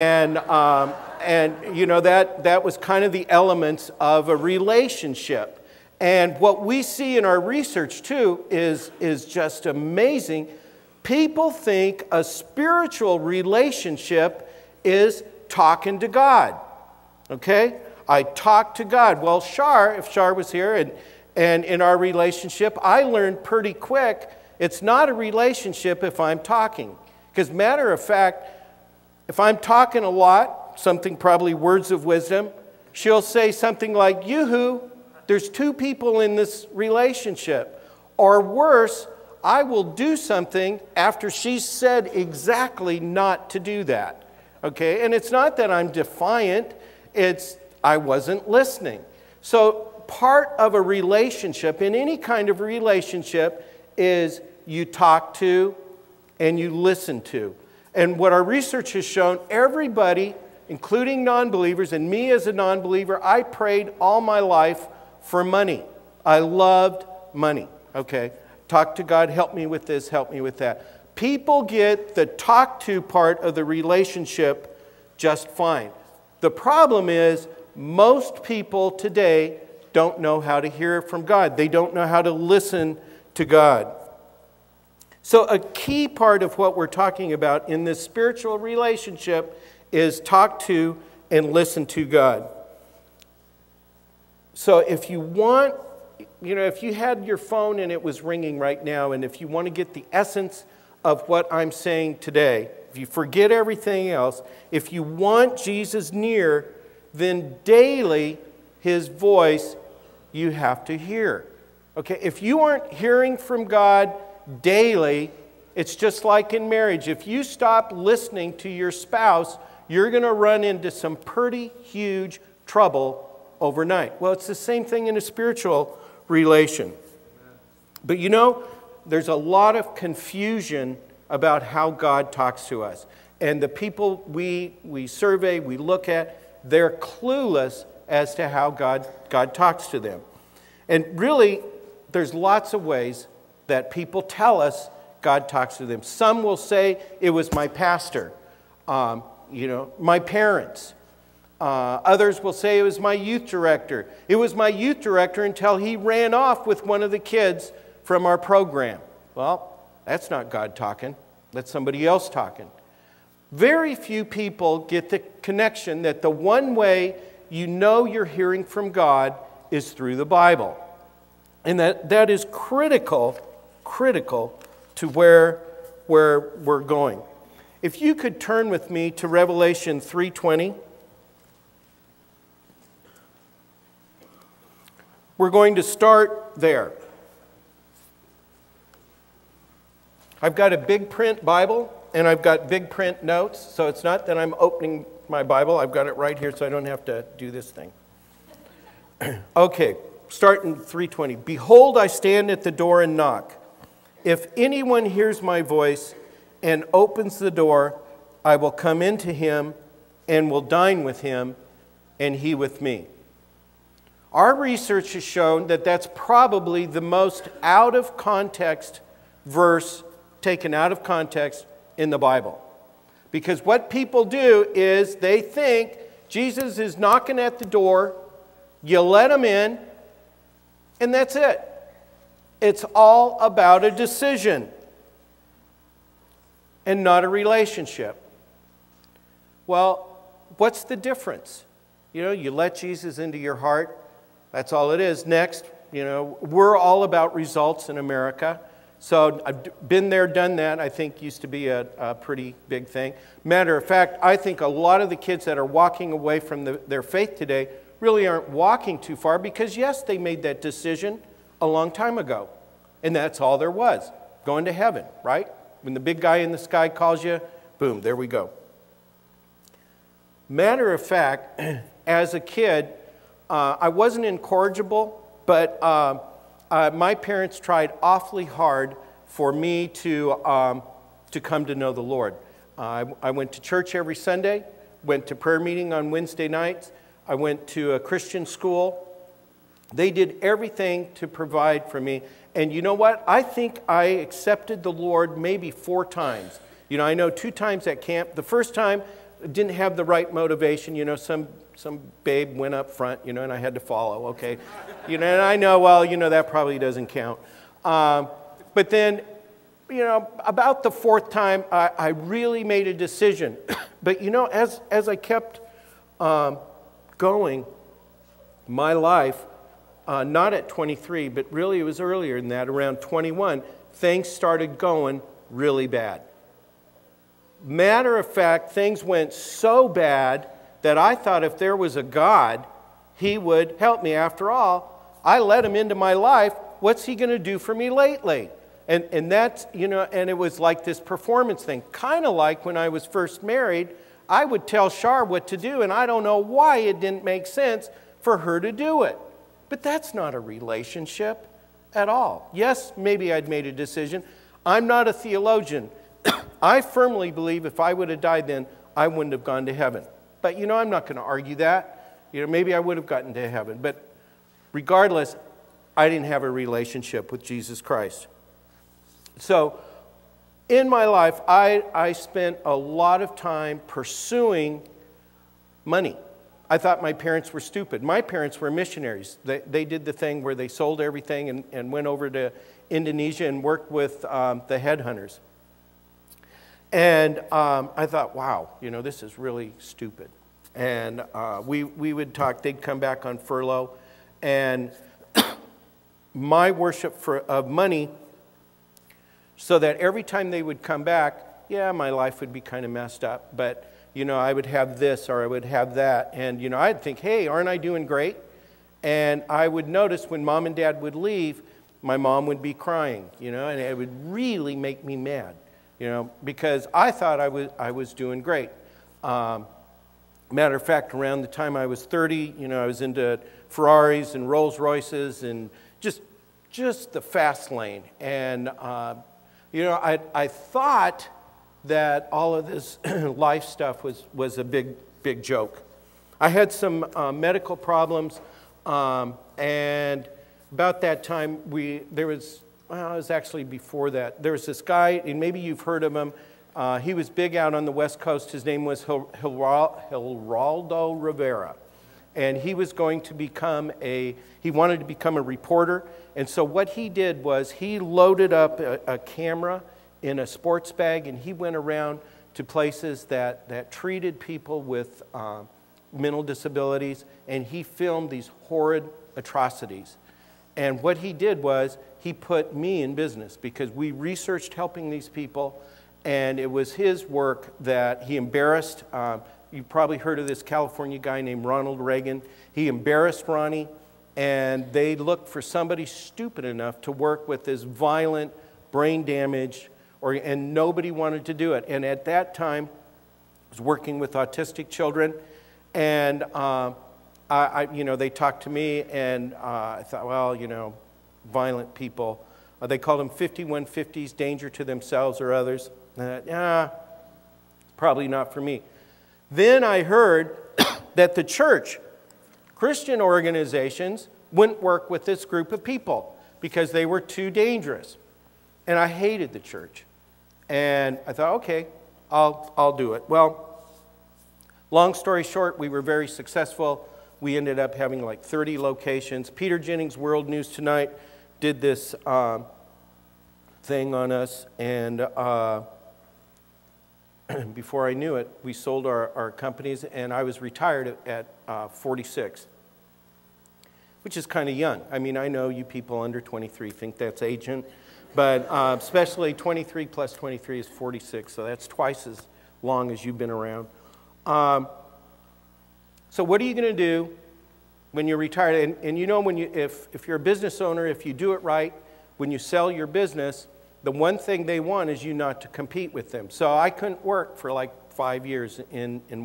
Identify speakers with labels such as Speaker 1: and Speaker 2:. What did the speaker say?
Speaker 1: And you know, that was kind of the elements of a relationship. And what we see in our research too is just amazing. People think a spiritual relationship is talking to God. Okay? I talk to God. Well, if Shar was here and in our relationship, I learned pretty quick it's not a relationship if I'm talking. Because matter of fact, if I'm talking a lot, something probably words of wisdom, she'll say something like, yoo-hoo, there's two people in this relationship. Or worse, I will do something after she's said exactly not to do that. Okay, and it's not that I'm defiant, it's I wasn't listening. So part of a relationship, in any kind of relationship, is you talk to and you listen to. And what our research has shown, everybody, including non-believers, and me as a non-believer, I prayed all my life for money. I loved money. Okay, talk to God, help me with this, help me with that. People get the talk to part of the relationship just fine. The problem is most people today don't know how to hear from God. They don't know how to listen to God. So a key part of what we're talking about in this spiritual relationship is talk to and listen to God. So if you want, if you had your phone and it was ringing right now, and if you want to get the essence of what I'm saying today, if you forget everything else, if you want Jesus near, then daily his voice you have to hear. Okay, if you aren't hearing from God daily, it's just like in marriage. If you stop listening to your spouse, you're going to run into some pretty huge trouble overnight. Well, it's the same thing in a spiritual relation. But there's a lot of confusion about how God talks to us. And the people we survey, we look at, they're clueless as to how God talks to them. And really, there's lots of ways that people tell us God talks to them. Some will say it was my pastor, my parents. Others will say it was my youth director. It was my youth director until he ran off with one of the kids from our program. Well, that's not God talking. That's somebody else talking. Very few people get the connection that the one way you know you're hearing from God is through the Bible. And that is critical to where we're going. If you could turn with me to Revelation 3:20. We're going to start there. I've got a big print Bible and I've got big print notes, so it's not that I'm opening my Bible. I've got it right here so I don't have to do this thing. Okay, start in 3:20. Behold, I stand at the door and knock. If anyone hears my voice and opens the door, I will come into him and will dine with him and he with me. Our research has shown that that's probably the most out of context verse taken out of context in the Bible. Because what people do is they think Jesus is knocking at the door, you let him in, and that's it. It's all about a decision and not a relationship. Well, what's the difference? You let Jesus into your heart. That's all it is. Next, we're all about results in America. So I've been there, done that. I think used to be a pretty big thing. Matter of fact, I think a lot of the kids that are walking away from their faith today really aren't walking too far because, yes, they made that decision a long time ago. And that's all there was, going to heaven, right? When the big guy in the sky calls you, boom, there we go. Matter of fact, as a kid, I wasn't incorrigible, but my parents tried awfully hard for me to come to know the Lord. I went to church every Sunday, went to prayer meeting on Wednesday nights. I went to a Christian school. They did everything to provide for me. And you know what? I think I accepted the Lord maybe 4 times. I know 2 times at camp. The first time, didn't have the right motivation. You know, some babe went up front, you know, and I had to follow, okay. You know, and I know, well, you know, that probably doesn't count. But then, you know, about the fourth time, I really made a decision. But, you know, as I kept going, my life, not at 23, but really it was earlier than that, around 21, things started going really bad. Matter of fact, things went so bad that I thought if there was a God, he would help me. After all, I let him into my life. What's he going to do for me lately? And that's, you know, and it was like this performance thing. Kind of like when I was first married, I would tell Shar what to do, and I don't know why it didn't make sense for her to do it. But that's not a relationship at all. Yes, maybe I'd made a decision. I'm not a theologian. I firmly believe if I would have died then, I wouldn't have gone to heaven. But, you know, I'm not going to argue that. You know, maybe I would have gotten to heaven. But regardless, I didn't have a relationship with Jesus Christ. So, in my life, I spent a lot of time pursuing money. I thought my parents were stupid. My parents were missionaries. They did the thing where they sold everything and went over to Indonesia and worked with the headhunters. And I thought, wow, you know, this is really stupid. And we would talk, they'd come back on furlough, and my worship of money, so that every time they would come back, yeah, my life would be kind of messed up, but, you know, I would have this or I would have that. And, you know, I'd think, hey, aren't I doing great? And I would notice when mom and dad would leave, my mom would be crying, you know, and it would really make me mad, you know, because I thought I was doing great. Matter of fact, around the time I was 30, you know, I was into Ferraris and Rolls Royces and just the fast lane. And, you know, I thought that all of this life stuff was a big joke. I had some medical problems, and about that time, it was actually before that. There was this guy, and maybe you've heard of him. He was big out on the West Coast. His name was Geraldo Rivera. And he was going to he wanted to become a reporter. And so what he did was he loaded up a camera in a sports bag, and he went around to places that treated people with mental disabilities, and he filmed these horrid atrocities. And what he did was he put me in business because we researched helping these people, and it was his work that he embarrassed. You've probably heard of this California guy named Ronald Reagan. He embarrassed Ronnie, and they looked for somebody stupid enough to work with this violent brain damage, and nobody wanted to do it. And at that time, I was working with autistic children, and you know, they talked to me, and I thought, well, you know, violent people. They called them 5150s, danger to themselves or others. And I thought, probably not for me. Then I heard that the church, Christian organizations, wouldn't work with this group of people because they were too dangerous. And I hated the church. And I thought, okay, I'll do it. Well, long story short, we were very successful. We ended up having like 30 locations. Peter Jennings, World News Tonight, did this thing on us, and before I knew it, we sold our companies, and I was retired at 46, which is kind of young. I mean, I know you people under 23 think that's ancient, but especially 23 plus 23 is 46, so that's twice as long as you've been around. So what are you going to do when you're retired? And you know, if you're a business owner, if you do it right, when you sell your business, the one thing they want is you not to compete with them. So I couldn't work for like 5 years in what